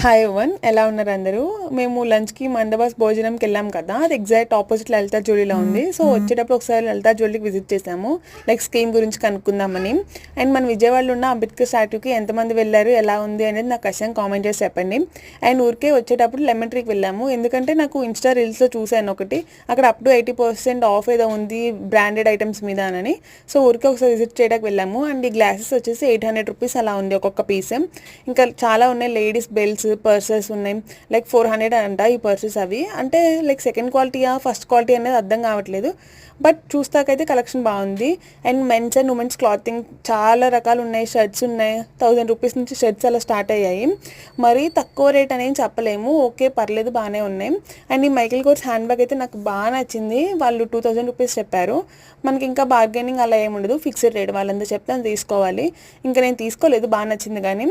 Hi ఎవన్, ఎలా ఉన్నారు అందరూ? మేము లంచ్కి మండబాస్ భోజనంకి వెళ్ళాం కదా, అది ఎగ్జాక్ట్ ఆపోజిట్ లలితా జ్యువెలరీలో ఉంది. సో వచ్చేటప్పుడు ఒకసారి లలితా జ్యువెలరీకి విజిట్ చేసాము, లైక్ స్కీమ్ గురించి కనుక్కుందామని. అండ్ మన విజయవాడలో ఉన్న అంబేద్కర్ స్టాట్యూకి ఎంతమంది వెళ్ళారు, ఎలా ఉంది అనేది నాకు ఖచ్చితంగా కామెంట్ చేసి చెప్పండి. అండ్ ఊరికే వచ్చేటప్పుడు లెమన్ ట్రీకి వెళ్ళాము, ఎందుకంటే నాకు ఇన్స్టా రీల్స్లో చూసాను ఒకటి, అక్కడ అప్ టు 80% ఆఫ్ ఏదో ఉంది బ్రాండెడ్ ఐటమ్స్ మీద అని. సో ఊరికే ఒకసారి విజిట్ చేయడానికి వెళ్ళాము. అండ్ ఈ గ్లాసెస్ వచ్చేసి 800 రూపీస్ అలా ఉంది ఒక్కొక్క పీస్. ఇంకా చాలా ఉన్నాయి, లేడీస్ బెల్ట్స్, పర్సెస్ ఉన్నాయి, లైక్ 400 అంట ఈ పర్సెస్. అవి అంటే లైక్ సెకండ్ క్వాలిటీయా ఫస్ట్ క్వాలిటీ అనేది అర్థం కావట్లేదు, బట్ చూస్తాకైతే కలెక్షన్ బాగుంది. And men's and women's clothing చాలా రకాలు ఉన్నాయి, షర్ట్స్ ఉన్నాయి, 1000 రూపీస్ నుంచి షర్ట్స్ అలా స్టార్ట్ అయ్యాయి. మరీ తక్కువ రేట్ అనేది చెప్పలేము, ఓకే పర్లేదు బాగానే ఉన్నాయి. అండ్ ఈ మైకిల్ కోర్స్ హ్యాండ్ బ్యాగ్ అయితే నాకు బాగా నచ్చింది, వాళ్ళు 2000 రూపీస్ చెప్పారు. మనకి ఇంకా బార్గెనింగ్ అలా ఏమి ఉండదు, ఫిక్స్డ్ రేట్ వాళ్ళంతా చెప్తే అది తీసుకోవాలి. ఇంకా నేను తీసుకోలేదు, బాగా నచ్చింది. కానీ